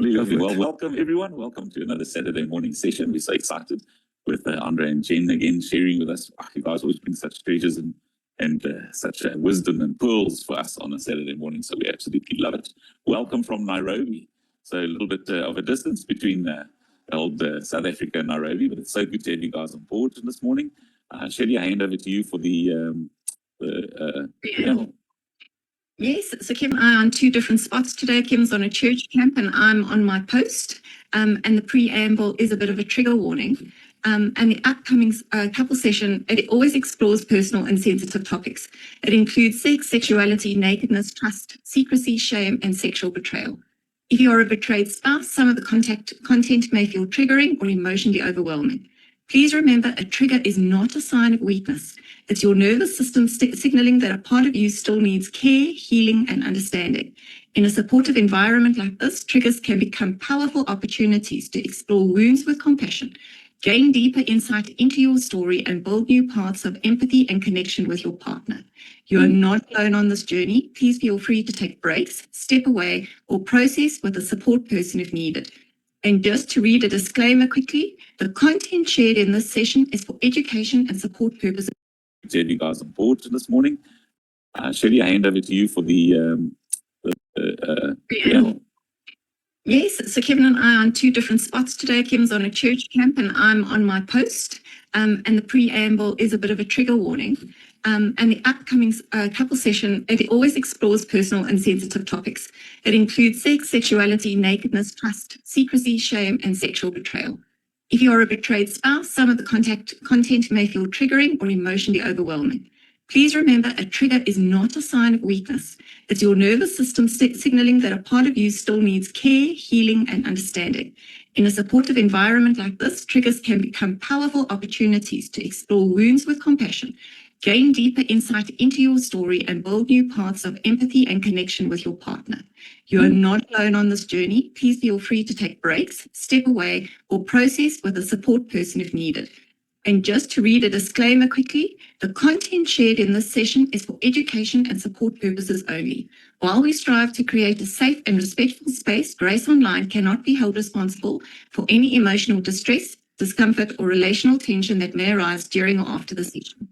Lovely, lovely. Well, welcome everyone. Welcome to another Saturday morning session. We're so excited with Andre and Jen again sharing with us. You guys always bring such treasures and such wisdom and pearls for us on a Saturday morning. So we absolutely love it. Welcome from Nairobi. So a little bit of a distance between old South Africa and Nairobi, but it's so good to have you guys on board this morning. Shelly, I hand over to you for the panel. Yes, so Kim and I are on two different spots today. Kim's on a church camp and I'm on my post. And the preamble is a bit of a trigger warning. And the upcoming couple session, it always explores personal and sensitive topics. It includes sex, sexuality, nakedness, trust, secrecy, shame, and sexual betrayal. If you are a betrayed spouse, some of the content may feel triggering or emotionally overwhelming. Please remember, a trigger is not a sign of weakness. It's your nervous system signaling that a part of you still needs care, healing, and understanding. In a supportive environment like this, triggers can become powerful opportunities to explore wounds with compassion, gain deeper insight into your story, and build new paths of empathy and connection with your partner. You are not alone on this journey. Please feel free to take breaks, step away, or process with a support person if needed. And just to read a disclaimer quickly, the content shared in this session is for education and support purposes. To have you guys on board this morning. Shelly, I hand over to you for the panel. Yes, so Kevin and I are on two different spots today. Kim's on a church camp and I'm on my post. And the preamble is a bit of a trigger warning. And the upcoming couple session, it always explores personal and sensitive topics. It includes sex, sexuality, nakedness, trust, secrecy, shame, and sexual betrayal. If you are a betrayed spouse, some of the content may feel triggering or emotionally overwhelming. Please remember, a trigger is not a sign of weakness. It's your nervous system signaling that a part of you still needs care, healing, and understanding. In a supportive environment like this, triggers can become powerful opportunities to explore wounds with compassion, gain deeper insight into your story, and build new paths of empathy and connection with your partner. You are not alone on this journey. Please feel free to take breaks, step away, or process with a support person if needed. And just to read a disclaimer quickly, the content shared in this session is for education and support purposes only. While we strive to create a safe and respectful space, Grace Online cannot be held responsible for any emotional distress, discomfort, or relational tension that may arise during or after the session.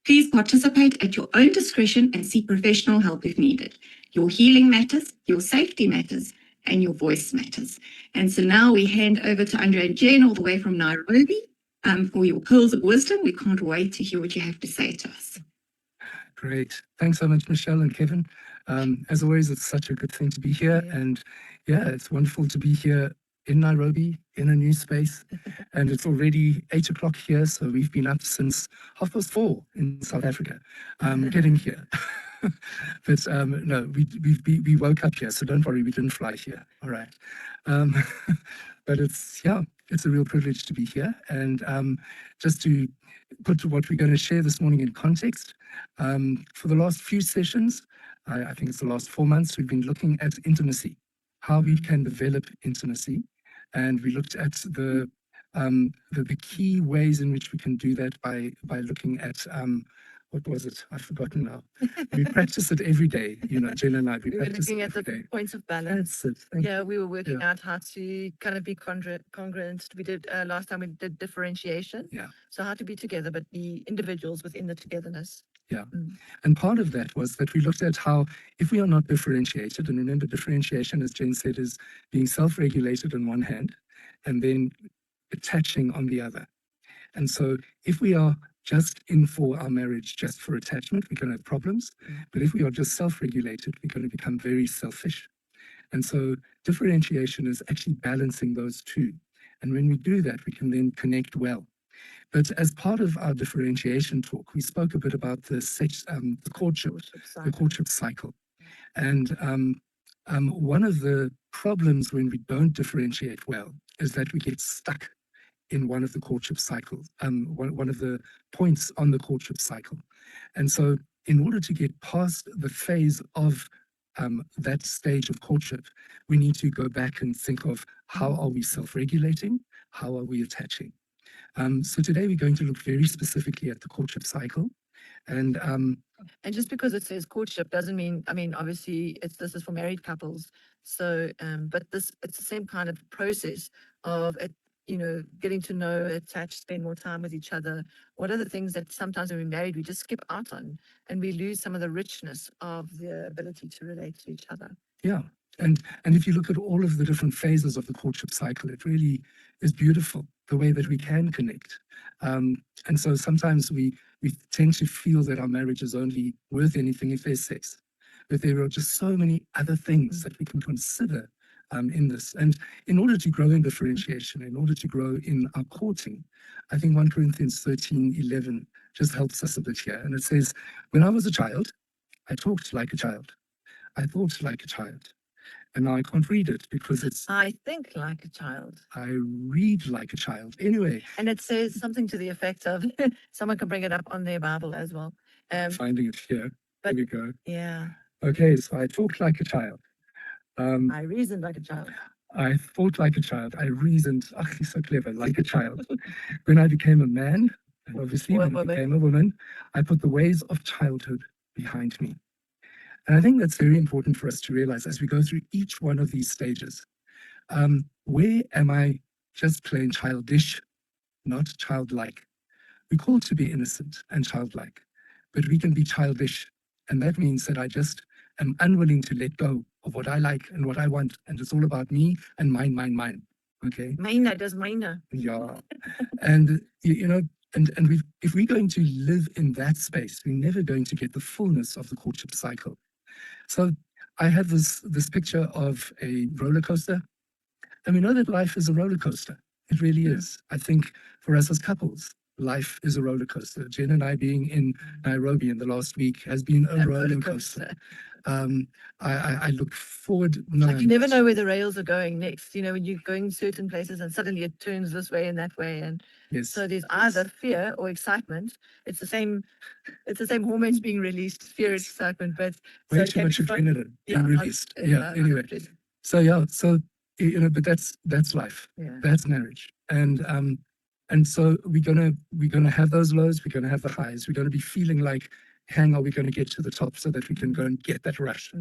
Please participate at your own discretion and seek professional help if needed. Your healing matters, your safety matters, and your voice matters. And so now we hand over to Andre and Jen all the way from Nairobi. For your pearls of wisdom. We can't wait to hear what you have to say to us. Great. Thanks so much, Michelle and Kevin. As always, it's such a good thing to be here. And yeah, it's wonderful to be here in Nairobi, in a new space. And it's already 8 o'clock here. So we've been up since 4:30 in South Africa, getting here. But no, we woke up here. So don't worry, we didn't fly here. All right. But it's a real privilege to be here. And just to put what we're going to share this morning in context, for the last few sessions, I think it's the last 4 months, we've been looking at intimacy, how we can develop intimacy. And we looked at the key ways in which we can do that by looking at what was it? I've forgotten now. We practice it every day, Jen and I. We were looking at the points of balance. We were working out how to kind of be congruent. We did last time we did differentiation. So how to be together, but be individuals within the togetherness. And part of that was that we looked at how if we are not differentiated, and remember differentiation, as Jen said, is being self-regulated on one hand and then attaching on the other. And so if we are just in for our marriage, just for attachment, we're going to have problems. But if we are just self-regulated, we're going to become very selfish. And so differentiation is actually balancing those two. And when we do that, we can then connect well. But as part of our differentiation talk, we spoke a bit about the courtship cycle. And one of the problems when we don't differentiate well is that we get stuck in one of the courtship cycles, one of the points on the courtship cycle. And so in order to get past the phase of that stage of courtship, we need to go back and think of how are we self-regulating, how are we attaching. So today we're going to look very specifically at the courtship cycle And And just because it says courtship doesn't mean, I mean, obviously this is for married couples. So, but it's the same kind of process of it, getting to know, attach, spend more time with each other. What are the things that sometimes when we're married, we just skip out on, and we lose some of the richness of the ability to relate to each other. yeah. And if you look at all of the different phases of the courtship cycle, it really is beautiful the way that we can connect. And so sometimes we tend to feel that our marriage is only worth anything if there's sex. But there are just so many other things that we can consider in this. And in order to grow in differentiation, in order to grow in our courting, I think 1 Corinthians 13:11 just helps us a bit here. And it says, when I was a child, I talked like a child. I thought like a child. And now I can't read it because I think like a child. I read like a child. Anyway. And it says something to the effect of, someone can bring it up on their Bible as well. Finding it here. Here we go. Yeah. Okay, so I talked like a child. I reasoned like a child. I thought like a child. I reasoned, he's so clever, like a child. When I became a man, and obviously when I became a woman, I put the ways of childhood behind me. And I think that's very important for us to realize as we go through each one of these stages. Where am I just plain childish, not childlike? We're called to be innocent and childlike, but we can be childish. And that means that I just am unwilling to let go of what I like and what I want. And it's all about me and mine, mine, mine. Okay? Mine does mine. Yeah. And, if we're going to live in that space, we're never going to get the fullness of the courtship cycle. So I have this picture of a roller coaster. And we know that life is a roller coaster. It really is. I think for us as couples, life is a roller coaster. Jen and I being in Nairobi in the last week has been a roller coaster. I look forward. Like you never know where the rails are going next. When you're going certain places and suddenly it turns this way and that way. And so there's either fear or excitement. It's the same hormones being released, fear and excitement, but way too much adrenaline being released. Anyway. But that's life. Yeah. That's marriage. And so we're gonna have those lows, we're gonna have the highs, we're gonna be feeling like, hang on, we're gonna get to the top so that we can go and get that rush.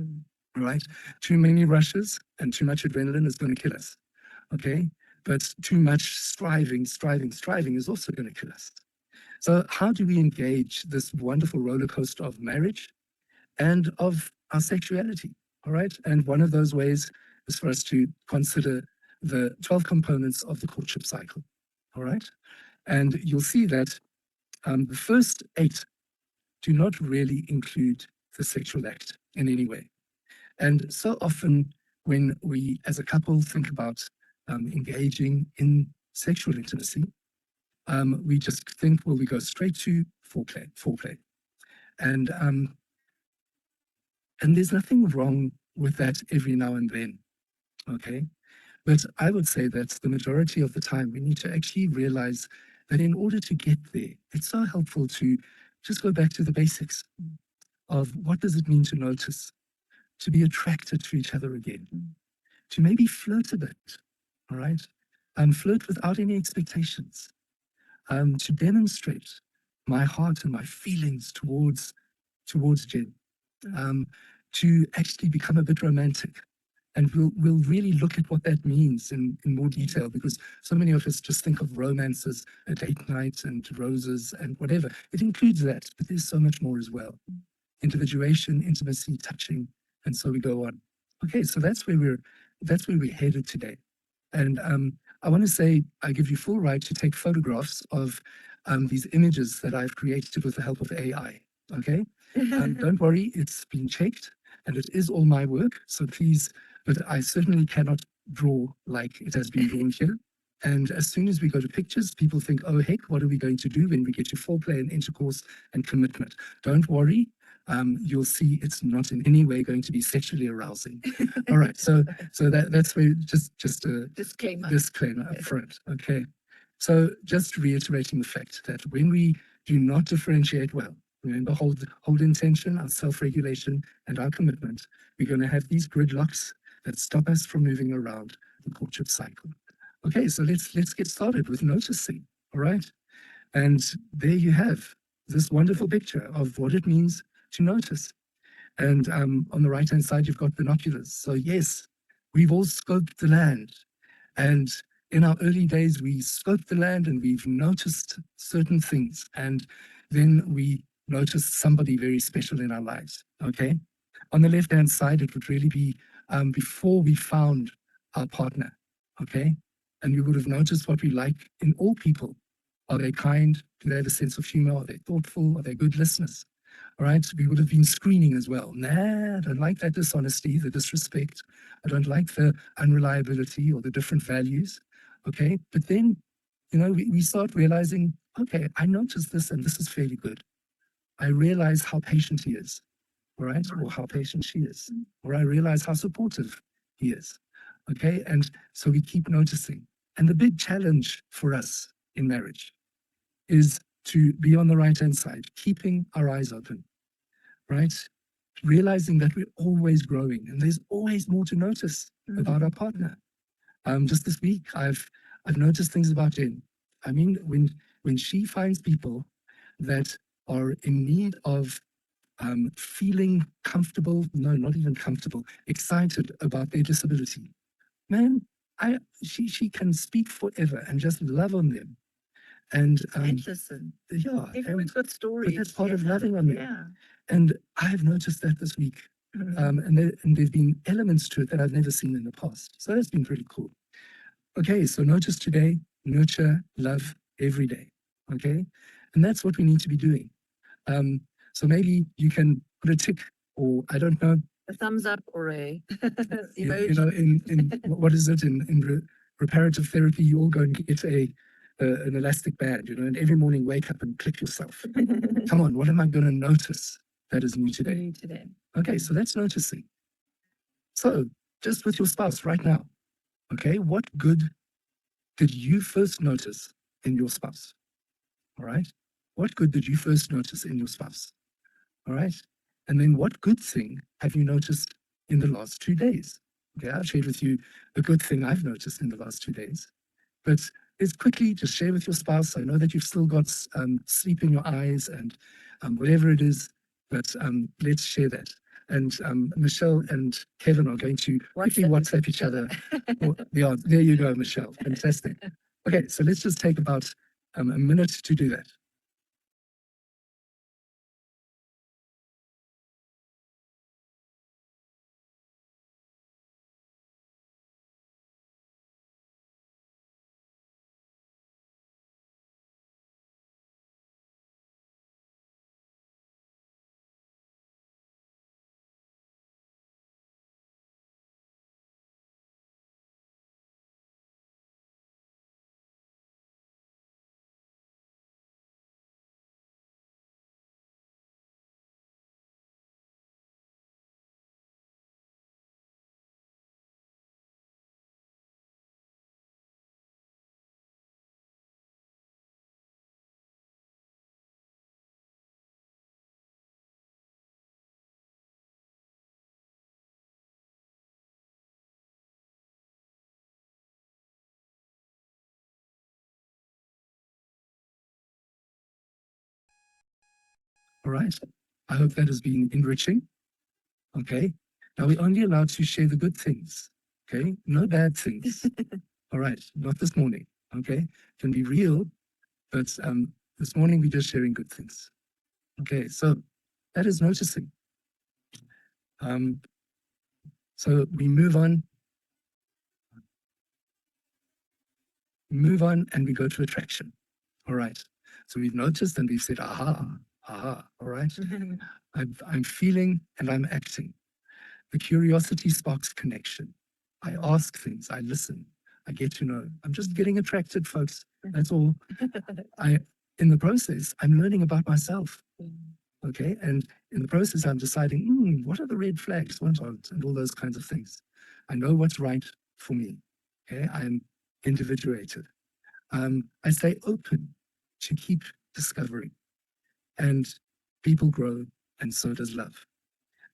Right? Too many rushes and too much adrenaline is gonna kill us. Okay? But too much striving is also gonna kill us. So how do we engage this wonderful roller coaster of marriage and of our sexuality? All right? And one of those ways is for us to consider the 12 components of the courtship cycle. All right? And you'll see that the first 8 do not really include the sexual act in any way. And so often when we as a couple think about engaging in sexual intimacy, we just think, well, we go straight to foreplay. And there's nothing wrong with that every now and then, okay? But I would say that the majority of the time we need to actually realize that in order to get there, it's so helpful to just go back to the basics of what does it mean to notice, to be attracted to each other again, to maybe flirt a bit, all right? And flirt without any expectations, to demonstrate my heart and my feelings towards Jen, to actually become a bit romantic. And we'll really look at what that means in more detail, because so many of us just think of romance as a date night and roses and whatever. It includes that, but there's so much more as well. Individuation, intimacy, touching, and so we go on. Okay, so that's where we're headed today. And I want to say I give you full right to take photographs of these images that I've created with the help of AI. Okay, don't worry, it's been checked and it is all my work. So please. But I certainly cannot draw like it has been drawn here. And as soon as we go to pictures, people think, oh, heck, what are we going to do when we get to foreplay and intercourse and commitment? Don't worry. You'll see it's not in any way going to be sexually arousing. All right. So that's where just a disclaimer up front. Okay. So just reiterating the fact that when we do not differentiate well, remember, hold intention, our self-regulation, and our commitment, we're going to have these gridlocks that stop us from moving around the courtship cycle. Okay, so let's get started with noticing, all right? And there you have this wonderful picture of what it means to notice. And on the right-hand side, you've got binoculars. So yes, we've all scoped the land. And in our early days, we scoped the land and we've noticed certain things. And then we noticed somebody very special in our lives, okay? On the left-hand side, it would really be before we found our partner, okay? And we would have noticed what we like in all people. Are they kind? Do they have a sense of humor? Are they thoughtful? Are they good listeners? All right, we would have been screening as well. Nah, I don't like that dishonesty, the disrespect. I don't like the unreliability or the different values, okay? But then, you know, we start realizing, okay, I noticed this and this is fairly good. I realize how patient he is, all right? Or how patient she is. Or I realize how supportive he is, okay? And so we keep noticing. And the big challenge for us in marriage is to be on the right-hand side, keeping our eyes open, right? Realizing that we're always growing and there's always more to notice about our partner. Just this week, I've noticed things about Jen. I mean, when she finds people that are in need of feeling comfortable, no, not even comfortable, excited about their disability, man, she can speak forever and just love on them. And listen. yeah, Everyone's got stories. but that's part of loving on them. Yeah. And I've noticed that this week. And there's been elements to it that I've never seen in the past. So that's been pretty cool. Okay, so notice today, nurture, love every day. Okay, and that's what we need to be doing. So maybe you can put a tick, or I don't know, A thumbs up or a emoji. you know, in what is it in reparative therapy? You all go and get an elastic band, you know, and every morning wake up and click yourself. Come on, what am I going to notice that is new today? New today. Okay, so that's noticing. So just with your spouse right now, okay, what good did you first notice in your spouse? All right, what good did you first notice in your spouse? All right, and then what good thing have you noticed in the last 2 days? Okay, I've shared with you a good thing I've noticed in the last 2 days, but it's quickly just share with your spouse. I know that you've still got sleep in your eyes and whatever it is, but let's share that. And Michelle and Kevin are going to quickly WhatsApp each other. Yeah, there you go, Michelle. Fantastic. Okay, so let's just take about a minute to do that. All right, I hope that has been enriching. Okay, now we're only allowed to share the good things. Okay, no bad things. All right, not this morning. Okay, can be real, but this morning we're just sharing good things. Okay, so that is noticing. So we move on and we go to attraction. All right, so we've noticed and we've said, aha, all right. I'm feeling and I'm acting. The curiosity sparks connection. I ask things, I listen, I get to know. I'm just getting attracted, folks. That's all. In the process, I'm learning about myself. Okay, and in the process, I'm deciding, what are the red flags, what aren't, and all those kinds of things. I know what's right for me. Okay, I'm individuated. I stay open to keep discovering, and people grow, and so does love.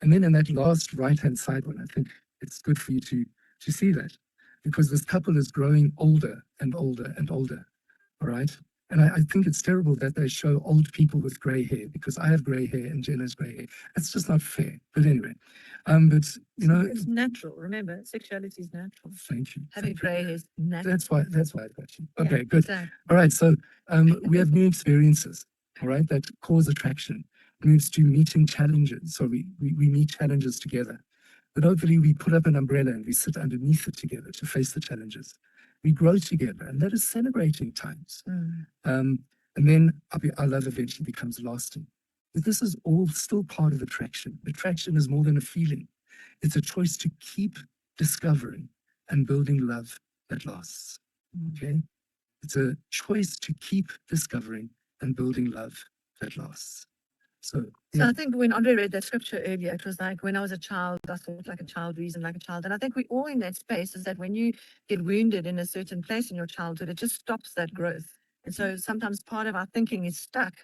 And then in that last right-hand side one, I think it's good for you to see that, because this couple is growing older and older and older. All right, And I think it's terrible that they show old people with gray hair, because I have gray hair and Jen has gray hair. It's just not fair. But anyway, but you know, It's natural. Remember, sexuality is natural. thank you. Having Thank you. gray hair is natural. That's why I got you. Yeah, Okay, good. exactly. All right, so we have new experiences, all right, that cause attraction, moves to meeting challenges. So we meet challenges together. But hopefully we put up an umbrella and we sit underneath it together to face the challenges. We grow together, and that is celebrating times. And then our love eventually becomes lasting. But this is all still part of attraction. Attraction is more than a feeling. It's a choice to keep discovering and building love that lasts. Okay? It's a choice to keep discovering and building love that lasts. So I think when Andre read that scripture earlier, it was like, when I was a child, I thought like a child, reasoned like a child. And I think we're all in that space, is that when you get wounded in a certain place in your childhood, it just stops that growth. And so sometimes part of our thinking is stuck.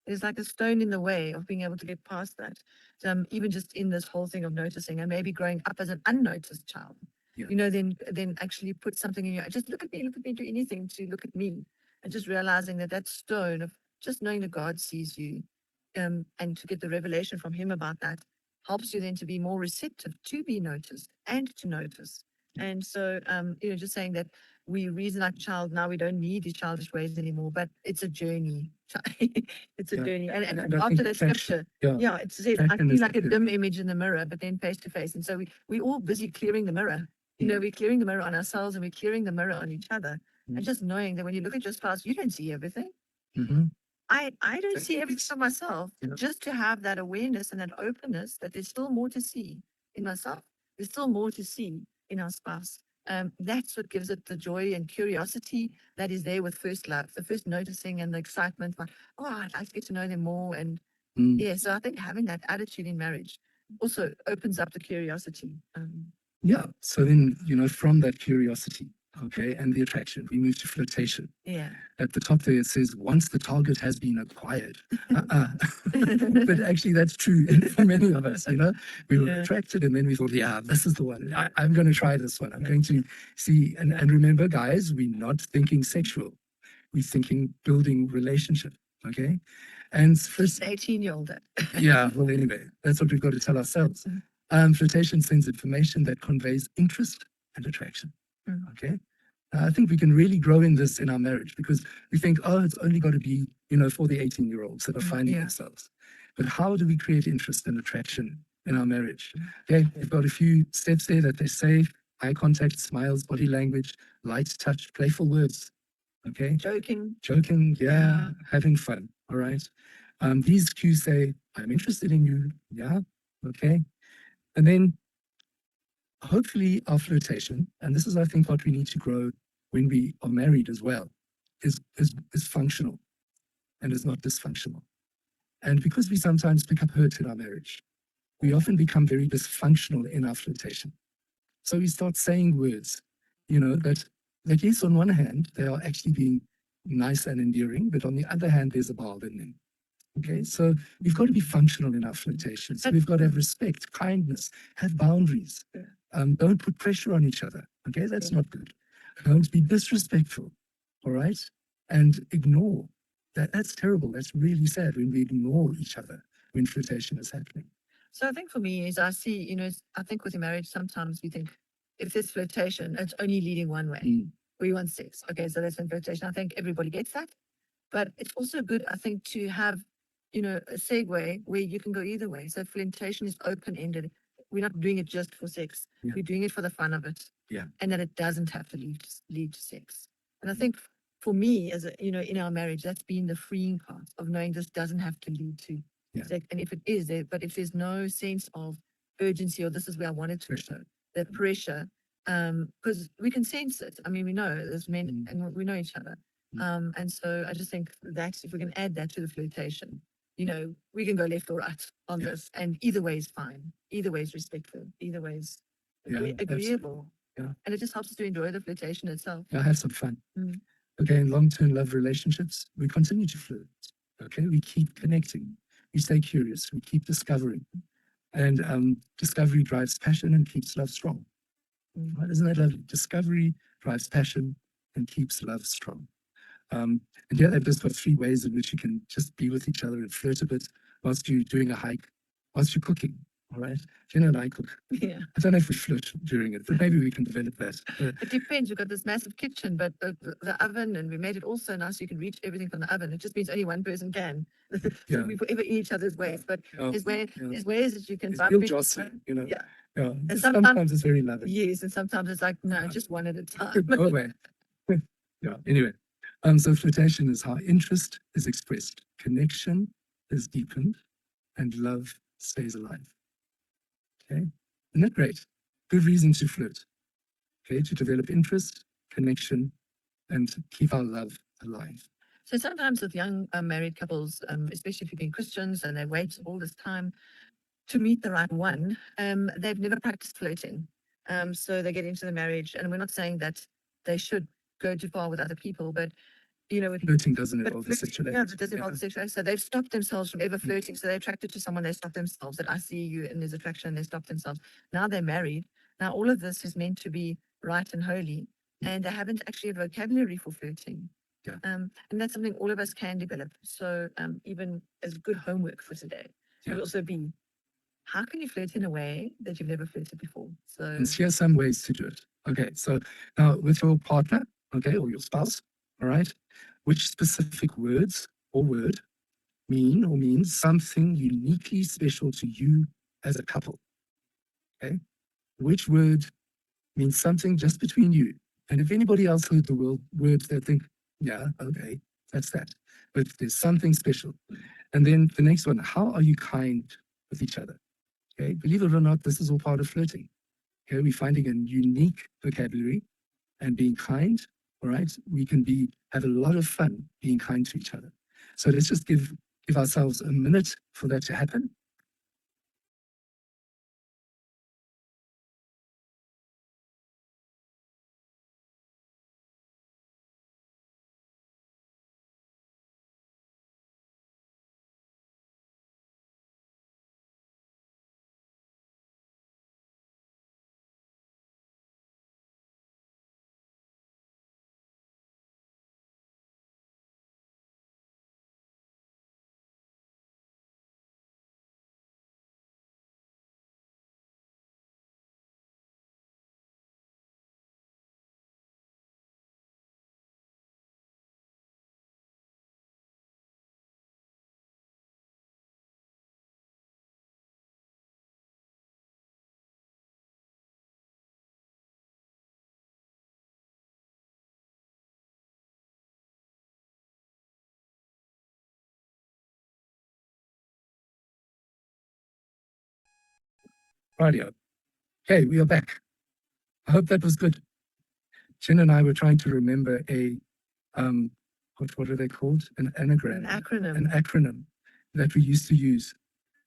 There's like a stone in the way of being able to get past that. Even just in this whole thing of noticing, and maybe growing up as an unnoticed child, you know, then actually put something in your, just look at me, do anything to look at me. And just realizing that stone of just knowing that God sees you, and to get the revelation from him about that, helps you then to be more receptive to be noticed and to notice. And so, you know, just saying that we reason like a child now, we don't need these childish ways anymore, but it's a journey. It's a journey. And I after think that scripture, it says, I attraction feel is like a the- dim image in the mirror, but then face to face. And so we all busy clearing the mirror. You know, we're clearing the mirror on ourselves, and we're clearing the mirror on each other. And just knowing that when you look at your spouse, you don't see everything. I don't see everything for myself. Just to have that awareness and that openness that there's still more to see in myself. There's still more to see in our spouse. That's what gives it the joy and curiosity that is there with first love, the first noticing and the excitement. Like, oh, I'd like to get to know them more. And yeah, so I think having that attitude in marriage also opens up the curiosity. Yeah. So then, you know, from that curiosity, okay, and the attraction, we move to flirtation. Yeah. At the top there, it says, once the target has been acquired. But actually, that's true for many of us, you know. We were attracted, and then we thought, yeah, this is the one. I'm going to try this one. I'm going to see. And remember, guys, we're not thinking sexual. We're thinking building relationship, okay? And first, 18-year-old. yeah, well, anyway, that's what we've got to tell ourselves. Flirtation sends information that conveys interest and attraction. Okay. I think we can really grow in this in our marriage, because we think, oh, it's only got to be, you know, for the 18-year-olds that are finding themselves. But how do we create interest and attraction in our marriage? Okay. We've got a few steps there that they say: eye contact, smiles, body language, light touch, playful words. Okay. Joking. Yeah. Having fun. All right. These cues say, I'm interested in you. Yeah. Okay. And then hopefully our flirtation, and this is, I think, what we need to grow when we are married as well, is functional and is not dysfunctional. And because we sometimes pick up hurt in our marriage, we often become very dysfunctional in our flirtation. So we start saying words, you know, that yes, on one hand, they are actually being nice and endearing, but on the other hand, there's a bargain in. Okay, so we've got to be functional in our flirtation. So we've got to have respect, kindness, have boundaries. Don't put pressure on each other. Okay, that's not good. Don't be disrespectful. All right, and ignore. That's terrible. That's really sad when we ignore each other when flirtation is happening. So I think for me is, I see, you know, I think with a marriage, sometimes we think if there's flirtation, it's only leading one way. We want sex. Okay, so that's when flirtation. I think everybody gets that. But it's also good, I think, to have, you know, a segue where you can go either way. So flirtation is open-ended. We're not doing it just for sex. We're doing it for the fun of it. And that it doesn't have to lead to sex. And I think for me, as a, you know, in our marriage, that's been the freeing part of knowing this doesn't have to lead to sex. And if it is there, but if there's no sense of urgency, or this is where I wanted to show that pressure, because we can sense it. I mean, we know there's men and we know each other. And so I just think that if we can add that to the flirtation, you know, we can go left or right on this, and either way is fine. Either way is respectful. Either way is agreeable. And it just helps us to enjoy the flirtation itself. Have some fun. Okay, in long-term love relationships, we continue to flirt. Okay, we keep connecting. We stay curious. We keep discovering. And discovery drives passion and keeps love strong. Right? Isn't that lovely? Discovery drives passion and keeps love strong. And yeah, they've just got 3 ways in which you can just be with each other and flirt a bit whilst you're doing a hike, whilst you're cooking. All right. Jenna and I cook. Yeah. I don't know if we flirt during it, but maybe we can develop that. It depends. We've got this massive kitchen, but the oven, and we made it all so nice you can reach everything from the oven. It just means only one person can. So Yeah. we forever eat each other's ways, but Yeah, there's ways that you can it's bump real each jostling, you know. Yeah. Yeah. And Sometimes it's very loving. Yes, and sometimes it's like, no, just one at a time. Go away. Yeah. Anyway, so flirtation is how interest is expressed, connection is deepened, and love stays alive. Okay, isn't that great? Good reason to flirt. Okay, to develop interest, connection, and keep our love alive. So sometimes with young married couples, especially if you've been Christians and they wait all this time to meet the right one, they've never practiced flirting. So they get into the marriage, and we're not saying that they should go too far with other people, but you know, Flirting doesn't involve the sexual yeah, act. it does involve the sexual act. So they've stopped themselves from ever flirting. So they're attracted to someone, they stop themselves. That I see you, and there's attraction, they stop themselves. Now they're married. Now all of this is meant to be right and holy, and they haven't actually a vocabulary for flirting. Yeah. And that's something all of us can develop. So even as good homework for today, it will also be, how can you flirt in a way that you've never flirted before? So And here's some ways to do it. Okay, so now with your partner, okay, or your spouse, all right, which specific words or word means something uniquely special to you as a couple? Okay, which word means something just between you? And if anybody else heard the words, they think, yeah, okay, that's that. But there's something special. And then the next one, how are you kind with each other? Okay, believe it or not, this is all part of flirting. Okay, we're finding a unique vocabulary and being kind. All right, we can have a lot of fun being kind to each other. So let's just give ourselves a minute for that to happen. Radio. Okay, we are back. I hope that was good. Jen and I were trying to remember what are they called? An anagram. an acronym. An acronym that we used to use.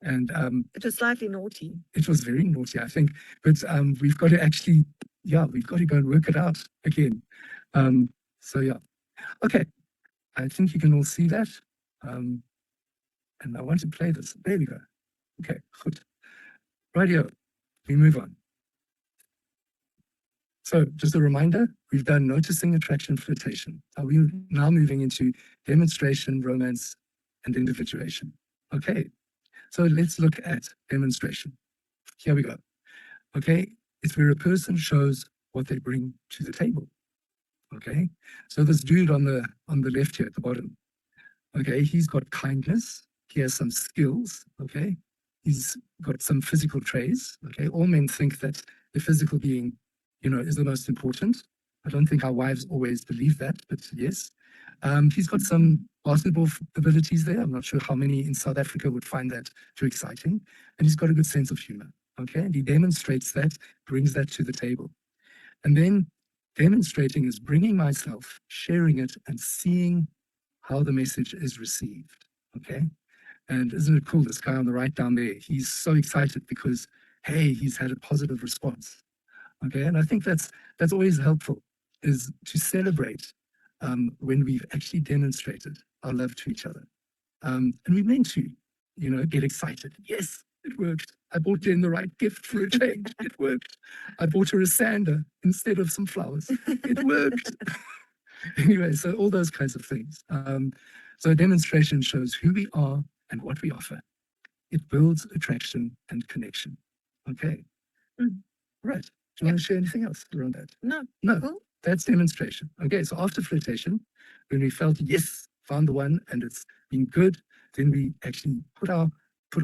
And it was slightly naughty. It was very naughty, I think. But we've got to actually, we've got to go and work it out again. So yeah. Okay. I think you can all see that. And I want to play this. There we go. Okay, good. Radio. We move on. So just a reminder, we've done noticing, attraction, flirtation. We're now moving into demonstration, romance, and individuation. Okay, so let's look at demonstration. Here we go. Okay, it's where a person shows what they bring to the table. Okay, so this dude on the left here at the bottom, okay, he's got kindness, he has some skills, okay, he's got some physical traits, okay. All men think that the physical being, is the most important. I don't think our wives always believe that, but yes. He's got some basketball abilities there. I'm not sure how many in South Africa would find that too exciting. And he's got a good sense of humor, okay? And he demonstrates that, brings that to the table. And then demonstrating is bringing myself, sharing it, and seeing how the message is received, okay? And isn't it cool, this guy on the right down there, he's so excited because, hey, he's had a positive response. Okay, and I think that's always helpful, is to celebrate when we've actually demonstrated our love to each other. And we meant to, get excited. Yes, it worked. I bought Jen the right gift for a change. It worked. I bought her a sander instead of some flowers. It worked. Anyway, so all those kinds of things. So a demonstration shows who we are and what we offer. It builds attraction and connection. Okay. Right. Do you want to share anything else around that? No. No. Cool. That's demonstration. Okay, so after flirtation, when we felt yes, found the one, and it's been good, then we actually put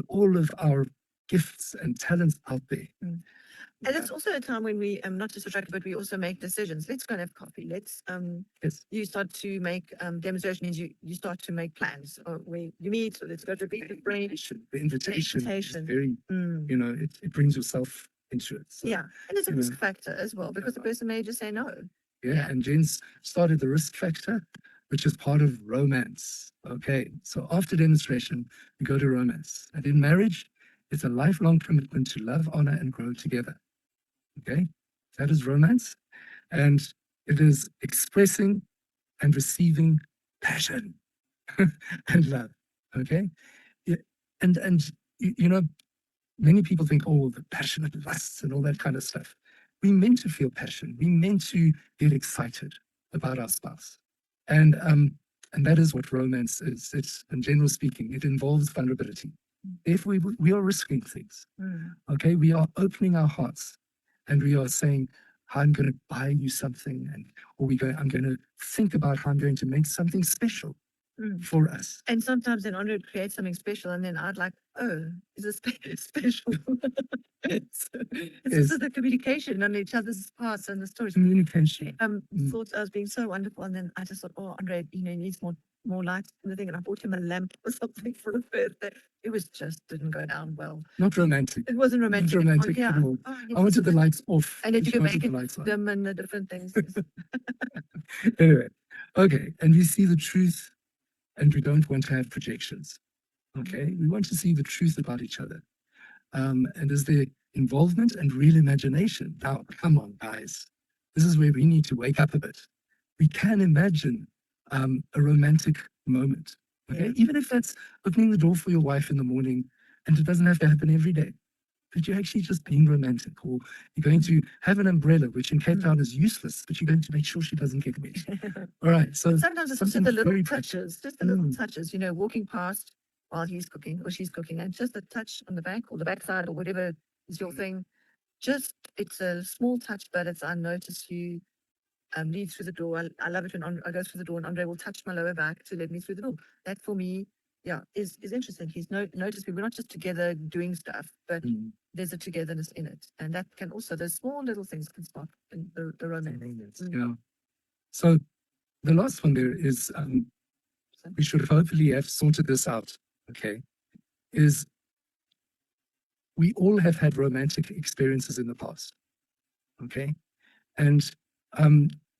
all of our gifts and talents out there. And Yeah. it's also a time when we not just attracted, but we also make decisions. Let's go and have coffee. Let's Yes. you start to make demonstrations. You start to make plans. Or we you meet. So let's go to the brain. The invitation is Invitation. very, you know, it brings yourself into it. So, Yeah, and it's a you risk know, factor as well because the person may just say no. yeah, and Jen's started the risk factor, which is part of romance. Okay, so after demonstration, we go to romance. And in marriage, it's a lifelong commitment to love, honor, and grow together. Okay, that is romance. And it is expressing and receiving passion and love. Okay, yeah. And you know, many people think, oh, the passionate lusts and all that kind of stuff. We meant to feel passion. We meant to get excited about our spouse. And that is what romance is. It's, in general speaking, it involves vulnerability. If we are risking things, okay, we are opening our hearts and we are saying, I'm going to buy you something, or I'm going to think about how I'm going to make something special for us. And sometimes then Andre would create something special, and then I'd like, oh, is this special? It's just the communication on each other's parts and the stories. Communication. Thought I was being so wonderful, and then I just thought, oh, Andre, you know, he needs more light in the thing, and I bought him a lamp or something for his birthday. It was just didn't go down well. Not romantic. It wasn't romantic. Not romantic yeah. at all. Oh, I wanted the lights off. and then you She can wanted make the it lights on. dim and the different things. Anyway, okay, and we see the truth, and we don't want to have projections. Okay, we want to see the truth about each other. And is there involvement and real imagination? Now, come on, guys. This is where we need to wake up a bit. We can imagine a romantic moment. Okay, Yeah. even if that's opening the door for your wife in the morning, and it doesn't have to happen every day. But you're actually just being romantic, or you're going to have an umbrella, which in Cape Town is useless, but you're going to make sure she doesn't get wet. All right, so Sometimes it's just something the little very touches, just the little touches, you know, walking past while he's cooking or she's cooking, and just a touch on the back or the backside or whatever is your thing. Just it's a small touch, but it's I notice you lead through the door. I love it when I go through the door and Andre will touch my lower back to let me through the door. That for me, yeah, is interesting. He's noticed we're not just together doing stuff, but there's a togetherness in it, and that can also those small little things can spark in the romance. Yeah. So the last one there is we should hopefully have sorted this out. Okay, is we all have had romantic experiences in the past. Okay, and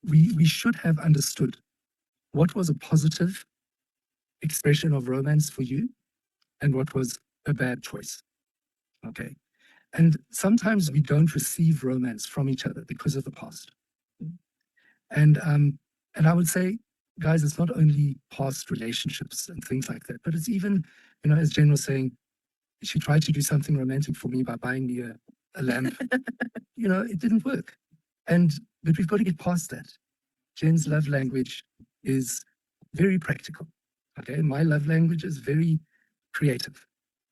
we should have understood what was a positive expression of romance for you and what was a bad choice. Okay. And sometimes we don't receive romance from each other because of the past. And I would say, guys, it's not only past relationships and things like that, but it's even, you know, as Jen was saying, she tried to do something romantic for me by buying me a lamp. You know, it didn't work. But we've got to get past that. Jen's love language is very practical. Okay, my love language is very creative.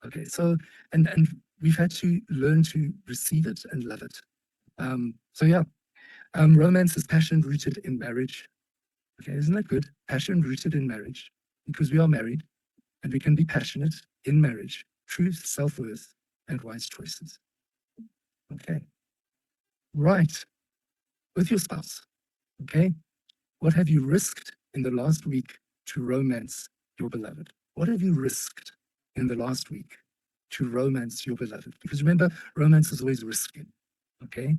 Okay, so and we've had to learn to receive it and love it. So yeah, romance is passion rooted in marriage. Okay, isn't that good? Passion rooted in marriage, because we are married and we can be passionate in marriage. Truth, self-worth, and wise choices. Okay, right. With your spouse. Okay, what have you risked in the last week to romance your beloved? What have you risked in the last week to romance your beloved? Because remember, romance is always risking. Okay,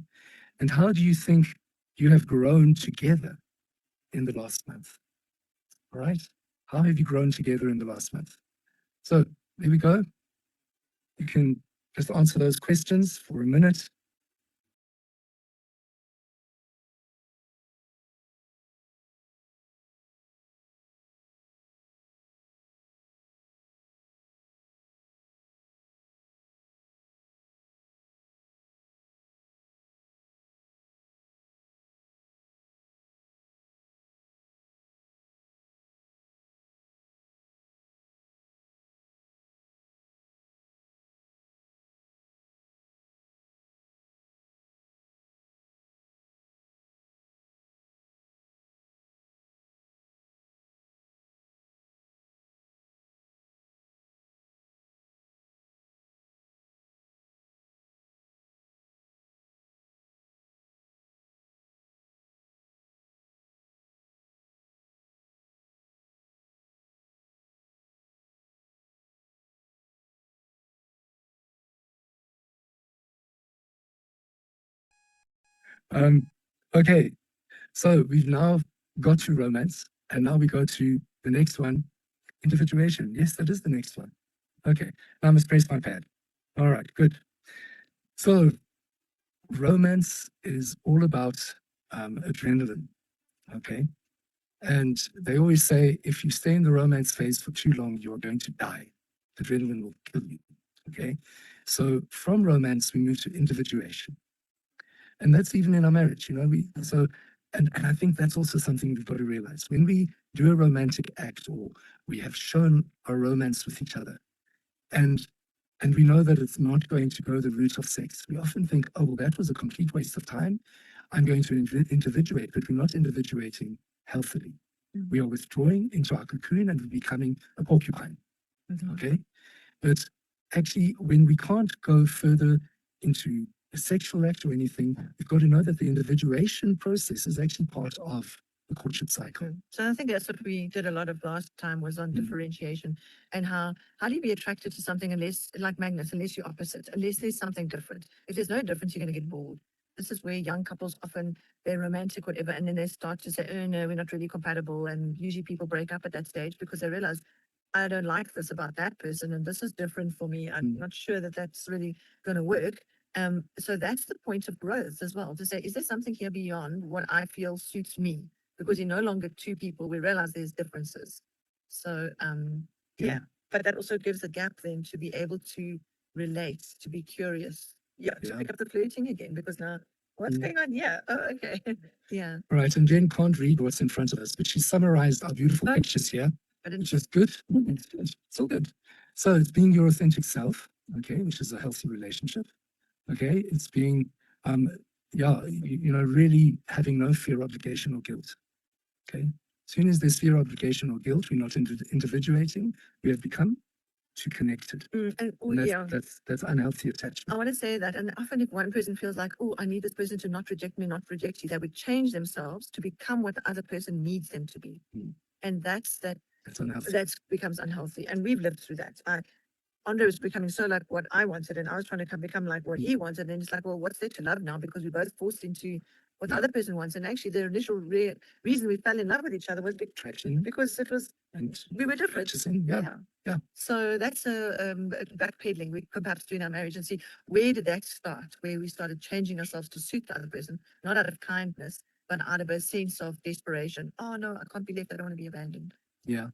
and how do you think you have grown together in the last month? All right, how have you grown together in the last month? So there we go. You can just answer those questions for a minute. Okay, so we've now got to romance, and now we go to the next one, individuation. Yes, that is the next one. Okay, now I must press my pad. All right, good. So romance is all about adrenaline, okay? And they always say, if you stay in the romance phase for too long, you're going to die. Adrenaline will kill you, okay? So from romance, we move to individuation. And that's even in our marriage, you know, and I think that's also something we've got to realize. When we do a romantic act, or we have shown our romance with each other, and we know that it's not going to go the route of sex, we often think, oh, well, that was a complete waste of time. I'm going to individuate, but we're not individuating healthily. We are withdrawing into our cocoon and we're becoming a porcupine. Okay? But actually, when we can't go further into a sexual act or anything, we've got to know that the individuation process is actually part of the courtship cycle. So I think that's what we did a lot of last time, was on differentiation, and how do you be attracted to something unless, like magnets, unless you're opposite, unless there's something different. If there's no difference, you're going to get bored. This is where young couples often, they're romantic, whatever, and then they start to say, oh no, we're not really compatible. And usually people break up at that stage because they realize, I don't like this about that person, and this is different for me. I'm not sure that that's really going to work. So that's the point of growth as well, to say, is there something here beyond what I feel suits me? Because you're no longer two people. We realize there's differences. So, yeah, but that also gives a gap then to be able to relate, to be curious. Yeah, to pick up the flirting again, because now what's going on? Yeah. Oh, okay. Yeah. Right. And Jen can't read what's in front of us, but she summarized our beautiful pictures here, which is good. It's all good. So it's being your authentic self, okay, which is a healthy relationship. Okay. It's being, you know, really having no fear, obligation, or guilt. Okay. As soon as there's fear, obligation, or guilt, we're not individuating. We have become too connected. And that's unhealthy attachment. I want to say that, and often if one person feels like, oh, I need this person to not reject me, not reject you, they would change themselves to become what the other person needs them to be. And that's unhealthy. That becomes unhealthy. And we've lived through that. Andre was becoming so like what I wanted, and I was trying to become like what he wanted. And it's like, well, what's there to love now? Because we both forced into what the other person wants. And actually, the initial reason we fell in love with each other was attraction, because it was, we were different. Yeah. So that's a backpedaling. We could perhaps do in our marriage and see, where did that start? Where we started changing ourselves to suit the other person, not out of kindness, but out of a sense of desperation. Oh no, I can't be left. I don't want to be abandoned. Yeah.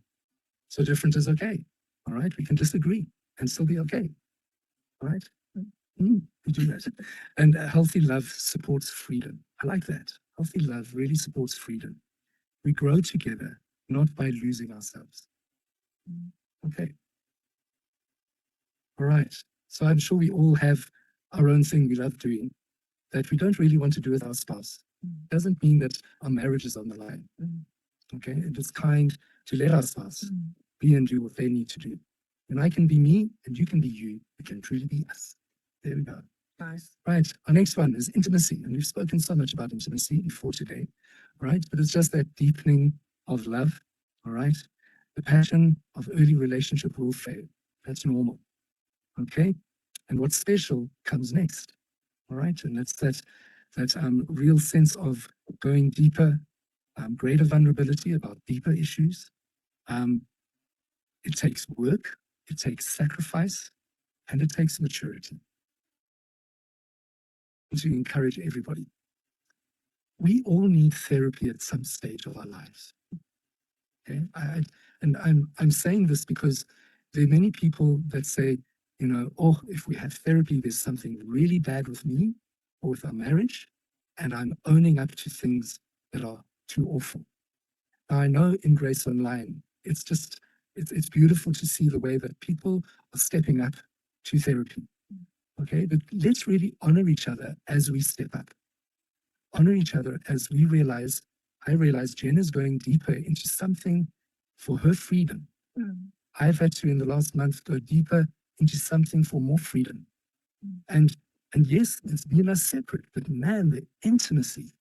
So different is okay. All right. We can disagree and still be okay. All right. We do that. And healthy love supports freedom. I like that. Healthy love really supports freedom. We grow together, not by losing ourselves. Okay. All right. So I'm sure we all have our own thing we love doing that we don't really want to do with our spouse. Doesn't mean that our marriage is on the line. Okay. And it's kind to let our spouse be and do what they need to do. And I can be me and you can be you. We can truly be us. There we go. Nice. Right. Our next one is intimacy. And we've spoken so much about intimacy before today. Right. But it's just that deepening of love. All right. The passion of early relationship will fade. That's normal. Okay. And what's special comes next. All right. And that's that real sense of going deeper, greater vulnerability about deeper issues. It takes work, it takes sacrifice, and it takes maturity. To encourage everybody. We all need therapy at some stage of our lives. Okay, I'm saying this because there are many people that say, you know, oh, if we have therapy, there's something really bad with me or with our marriage, and I'm owning up to things that are too awful. Now, I know in Grace Online, it's beautiful to see the way that people are stepping up to therapy. Okay, but let's really honor each other as we step up. Honor each other as we realize, I realize Jen is going deeper into something for her freedom. I've had to, in the last month, go deeper into something for more freedom. And yes, it's been us separate, but man, the intimacy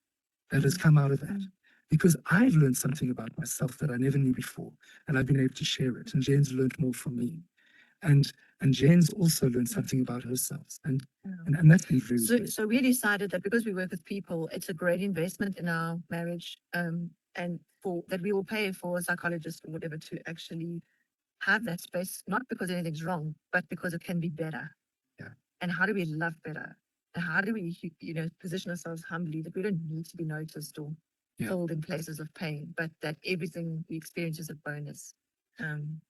that has come out of that. Because I've learned something about myself that I never knew before, and I've been able to share it. And Jen's learned more from me. And Jane's also learned something about herself. And Yeah. and that's been very So, good. so we decided that because we work with people, it's a great investment in our marriage, and for that we will pay for a psychologist or whatever to actually have that space, not because anything's wrong, but because it can be better. Yeah. And how do we love better? And how do we, position ourselves humbly that we don't need to be noticed or Yeah. filled in places of pain, but that everything we experience is a bonus.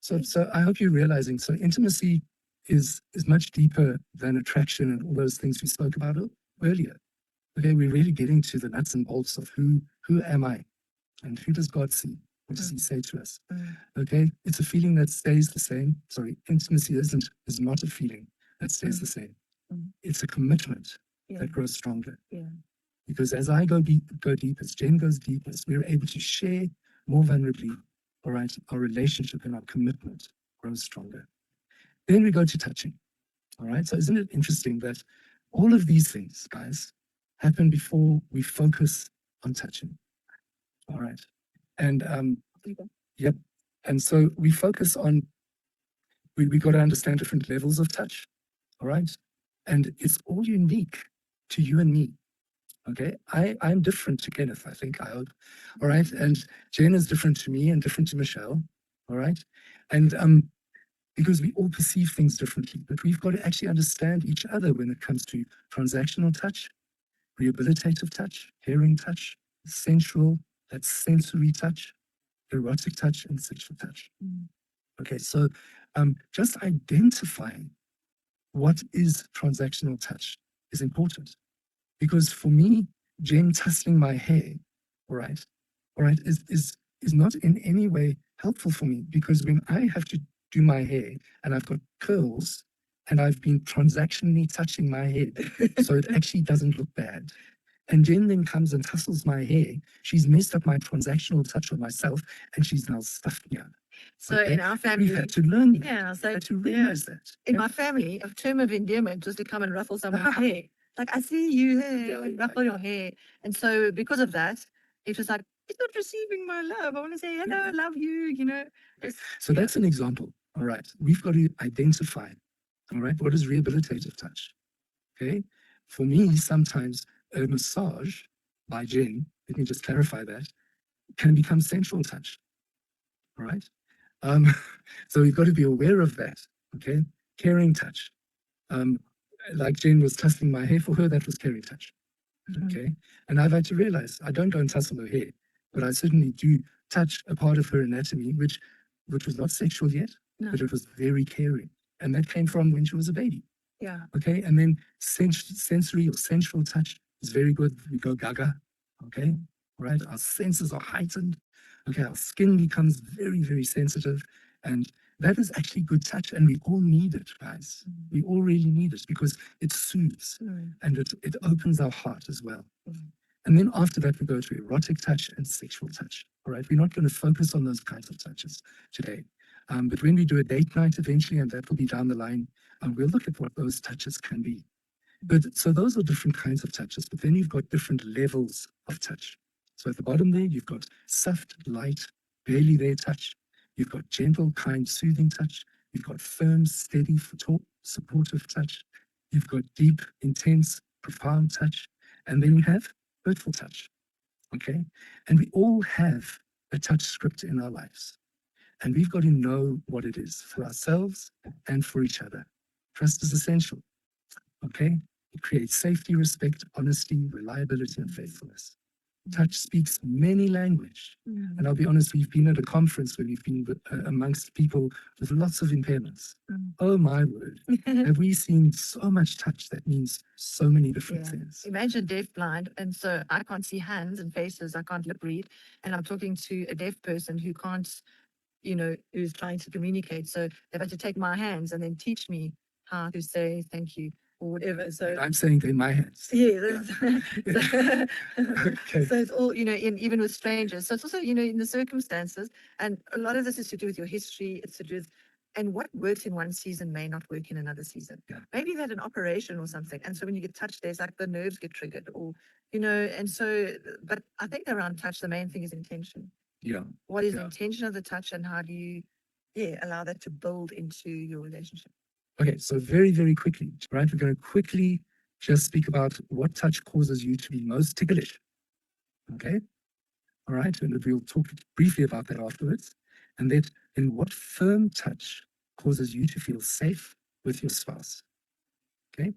So I hope you're realizing, so intimacy is much deeper than attraction and all those things we spoke about earlier. Okay, we're really getting to the nuts and bolts of who am I and who does God see? What does he say to us? Okay, it's a feeling that stays the same. Sorry, intimacy is not a feeling that stays the same. It's a commitment that grows stronger. Yeah. Because as I go deep, as Jen goes deepest, we're able to share more vulnerably. All right, our relationship and our commitment grows stronger. Then we go to touching. All right, so isn't it interesting that all of these things, guys, happen before we focus on touching? All right, and yep, and so we focus on. We got to understand different levels of touch. All right, and it's all unique to you and me. Okay, I'm different to Kenneth, I think, I hope. All right, and Jen is different to me and different to Michelle. All right, and because we all perceive things differently, but we've got to actually understand each other when it comes to transactional touch, rehabilitative touch, caring touch, sensual, that's sensory touch, erotic touch, and sexual touch. Okay, so just identifying what is transactional touch is important. Because for me, Jen tussling my hair, all right, is not in any way helpful for me, because when I have to do my hair and I've got curls and I've been transactionally touching my head, so it actually doesn't look bad. And Jen then comes and tussles my hair. She's messed up my transactional touch on myself, and she's now stuffed me up. So in our family, we've had to learn that. yeah, so Had to realize that. In my family, a term of endearment was to come and ruffle someone's hair. Like, I see you here, and ruffle your hair. And so because of that, it was like, it's not receiving my love. I want to say, hello, I love you, So that's an example. All right. We've got to identify, all right, what is rehabilitative touch? Okay. For me, sometimes a massage by Jen, let me just clarify that, can become sensual touch. All right. So we've got to be aware of that. Okay. Caring touch. Like Jen was tussling my hair for her, that was caring touch. Okay. And I've had to realize I don't go and tussle her hair, but I certainly do touch a part of her anatomy, which was not sexual yet, but it was very caring. And that came from when she was a baby. Yeah. Okay. And then sensory or sensual touch is very good. We go gaga. Okay. Right. Our senses are heightened. Okay. Our skin becomes very, very sensitive. And that is actually good touch. And we all need it, guys. We all really need it because it soothes and it opens our heart as well. And then after that, we go to erotic touch and sexual touch. All right. We're not going to focus on those kinds of touches today. But when we do a date night eventually, and that will be down the line, we'll look at what those touches can be. But so those are different kinds of touches, but then you've got different levels of touch. So at the bottom there, you've got soft, light, barely there touch. You've got gentle, kind, soothing touch. You've got firm, steady, supportive touch. You've got deep, intense, profound touch. And then you have hurtful touch. Okay? And we all have a touch script in our lives. And we've got to know what it is for ourselves and for each other. Trust is essential. Okay? It creates safety, respect, honesty, reliability, and faithfulness. Touch speaks many languages. And I'll be honest, we've been at a conference where we've been amongst people with lots of impairments. Oh my word. Have we seen so much touch that means so many different things? Imagine deafblind, and so I can't see hands and faces, I can't lip read, and I'm talking to a deaf person who can't, who's trying to communicate. So they've had to take my hands and then teach me how to say thank you or whatever. So And I'm saying they're my hands. yeah, Okay. so it's all, even with strangers. So it's also, in the circumstances, and a lot of this is to do with your history. It's to do with, and what works in one season may not work in another season. Yeah. Maybe you had an operation or something, and so when you get touched, there's like the nerves get triggered, or and so. But I think around touch, the main thing is intention. Yeah. What is the intention of the touch, and how do you allow that to build into your relationship. Okay, so very, very quickly, right? We're going to quickly just speak about what touch causes you to be most ticklish. Okay, all right, and we'll talk briefly about that afterwards. And then in what firm touch causes you to feel safe with your spouse. Okay.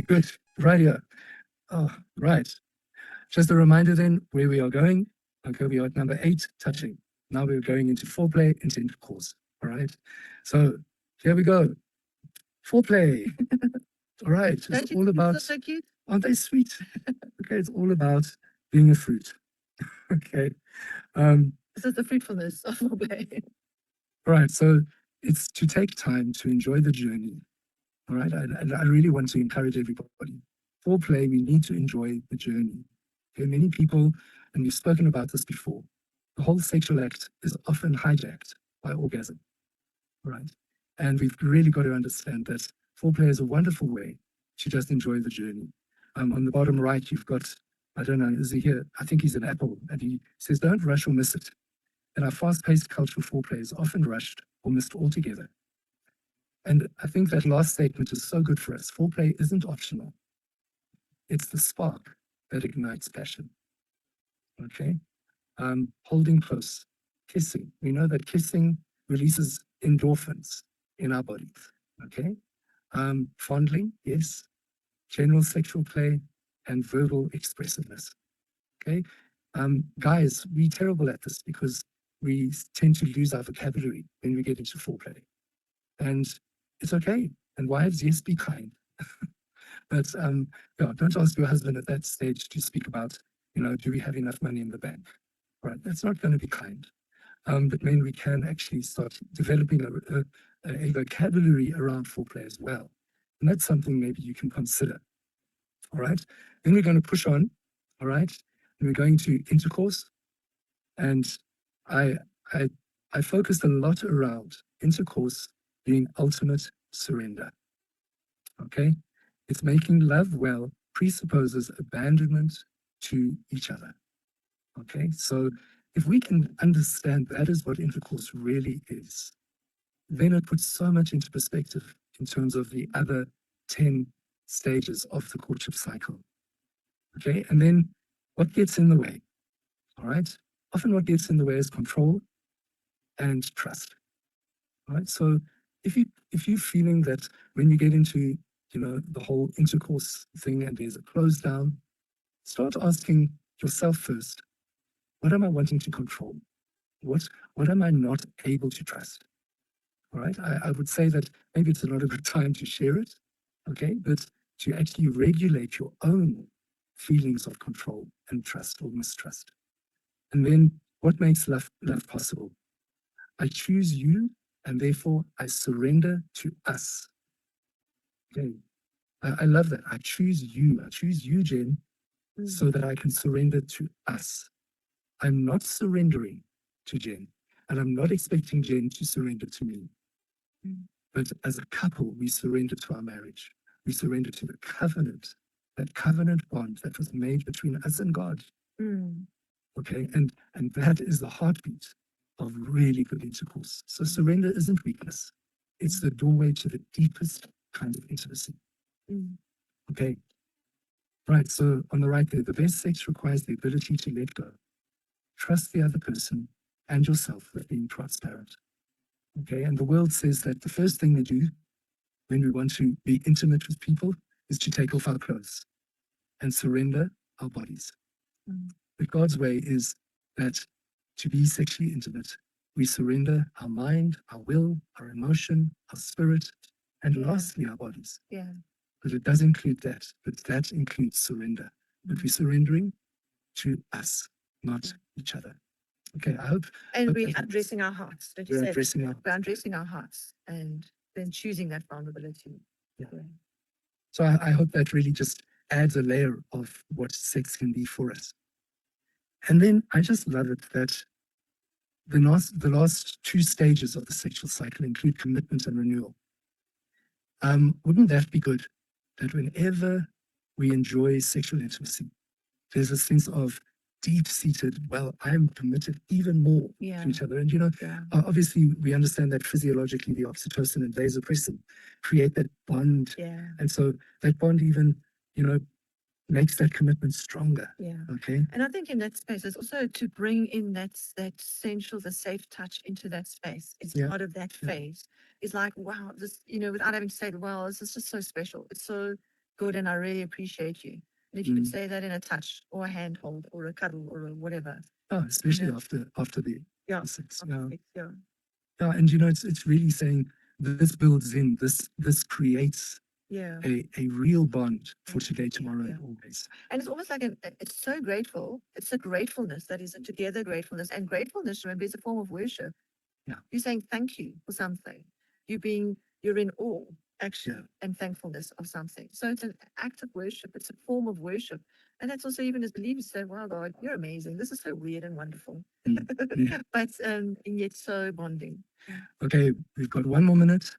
Good. Right here. Oh, right. Just a reminder then where we are going. Okay, we are at number 8, touching. Now we're going into foreplay, into intercourse. All right. So here we go. Foreplay. All right. It's all about, so cute? aren't they sweet? Okay, it's all about being a fruit. Okay. This is the fruitfulness of foreplay. All right. So it's to take time to enjoy the journey. All right. And I really want to encourage everybody. Foreplay, we need to enjoy the journey. Okay, many people, and we've spoken about this before, the whole sexual act is often hijacked by orgasm. All right. And we've really got to understand that foreplay is a wonderful way to just enjoy the journey. On the bottom right, you've got, I don't know, is he here? I think he's an apple. And he says, don't rush or miss it. And our fast-paced cultural foreplay is often rushed or missed altogether. And I think that last statement is so good for us. Foreplay isn't optional. It's the spark that ignites passion. Okay? Holding close, kissing. We know that kissing releases endorphins in our bodies. Okay? Fondling, yes. General sexual play and verbal expressiveness. Okay? Guys, we're terrible at this because we tend to lose our vocabulary when we get into foreplay. And it's okay. And wives, yes, be kind. But yeah, don't ask your husband at that stage to speak about, do we have enough money in the bank? Right, that's not going to be kind. But then we can actually start developing a vocabulary around foreplay as well. And that's something maybe you can consider. All right, then we're going to push on. All right, and we're going to intercourse. And I focused a lot around intercourse being ultimate surrender. Okay, it's making love well presupposes abandonment to each other. Okay, so if we can understand that is what intercourse really is, then it puts so much into perspective in terms of the other 10 stages of the courtship cycle. Okay, and then what gets in the way? All right, often what gets in the way is control and trust. All right, so if you're feeling that when you get into the whole intercourse thing and there's a close down, start asking yourself first, what am I wanting to control? What am I not able to trust? All right, I would say that maybe it's not a good time to share it, okay, but to actually regulate your own feelings of control and trust or mistrust. And then what makes love possible? I choose you, and therefore I surrender to us. Okay, I love that. I choose you. I choose you, Jen, so that I can surrender to us. I'm not surrendering to Jen, and I'm not expecting Jen to surrender to me. But as a couple, we surrender to our marriage. We surrender to the covenant, that covenant bond that was made between us and God. Okay, and that is the heartbeat of really good intercourse. So surrender isn't weakness. It's the doorway to the deepest kind of intimacy. Okay. Right, so on the right there, the best sex requires the ability to let go. Trust the other person and yourself with being transparent. Okay, and the world says that the first thing we do when we want to be intimate with people is to take off our clothes and surrender our bodies. Mm. But God's way is that to be sexually intimate, we surrender our mind, our will, our emotion, our spirit, and Yeah. lastly, our bodies. Yeah. But it does include that, but that includes surrender. But we're surrendering to us, not each other. Okay, I hope. And hope we're that helps. addressing our hearts. Don't you We're say? addressing our We're addressing our hearts and then choosing that vulnerability. Yeah. So I hope that really just adds a layer of what sex can be for us. And then I just love it that the last two stages of the sexual cycle include commitment and renewal. Wouldn't that be good? That whenever we enjoy sexual intimacy, there's a sense of deep-seated, well, I'm committed even more Yeah. to each other. And, Yeah. obviously we understand that physiologically the oxytocin and vasopressin create that bond. Yeah. And so that bond even, makes that commitment stronger. Yeah. Okay. And I think in that space, it's also to bring in that essential, the safe touch into that space. It's Yeah. part of that Yeah. phase. It's like, wow, this, without having to say, wow, this is just so special. It's so good, and I really appreciate you. And if you could say that in a touch or a handhold or a cuddle or a whatever. Oh, especially Yeah. after the Yeah. sex. Yeah. Yeah, and it's really saying this builds in, this creates Yeah. a real bond for today, Yeah, tomorrow, yeah. and always. And it's almost like it's so grateful. It's a gratefulness that is a together gratefulness. And gratefulness, remember, is a form of worship. Yeah. You're saying thank you for something. You're in awe, actually, Yeah. and thankfulness of something. So it's an act of worship. It's a form of worship. And that's also even as believers say, wow, God, you're amazing. This is so weird and wonderful. But and yet so bonding. Okay, we've got one more minute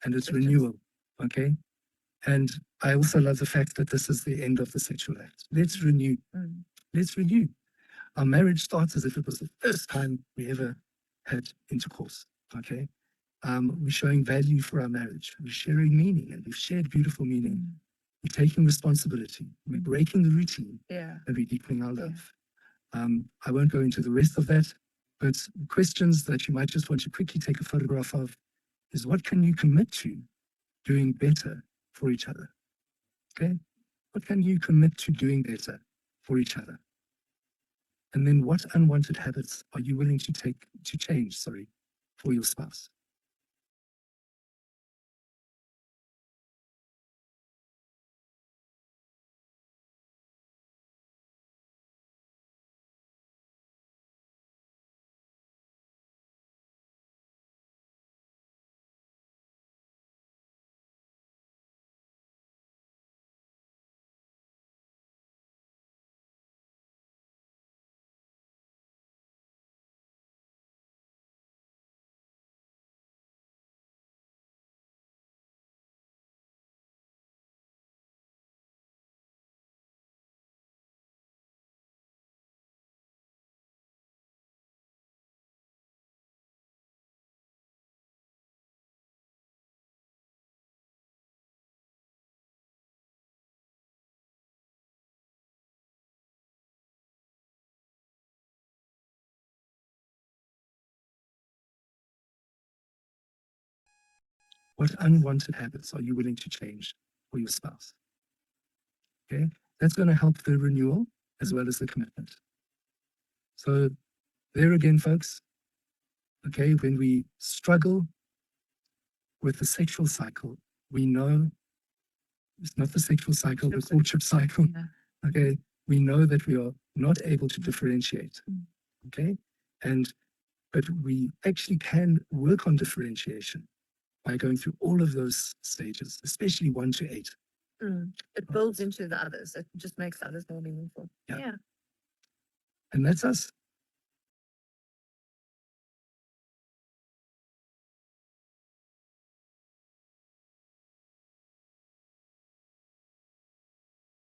and it's Questions? renewal. Okay. And I also love the fact that this is the end of the sexual act. Let's renew. Mm. Let's renew. Our marriage starts as if it was the first time we ever had intercourse. Okay. We're showing value for our marriage. We're sharing meaning, and we've shared beautiful meaning. Mm. We're taking responsibility. We're breaking the routine, Yeah. and we're deepening our Yeah. love. I won't go into the rest of that, but questions that you might just want to quickly take a photograph of is, what can you commit to doing better for each other? Okay? What can you commit to doing better for each other? And then what unwanted habits are you willing to change for your spouse? What unwanted habits are you willing to change for your spouse? Okay, that's going to help the renewal as well as the commitment. So there again, folks, okay, when we struggle with the sexual cycle, we know it's not the sexual cycle, the courtship cycle. Yeah. Okay, we know that we are not able to differentiate. Mm. Okay, but we actually can work on differentiation by going through all of those stages, especially 1 to 8. Mm. It builds into the others. It just makes others more meaningful. Yeah. Yeah. And that's us.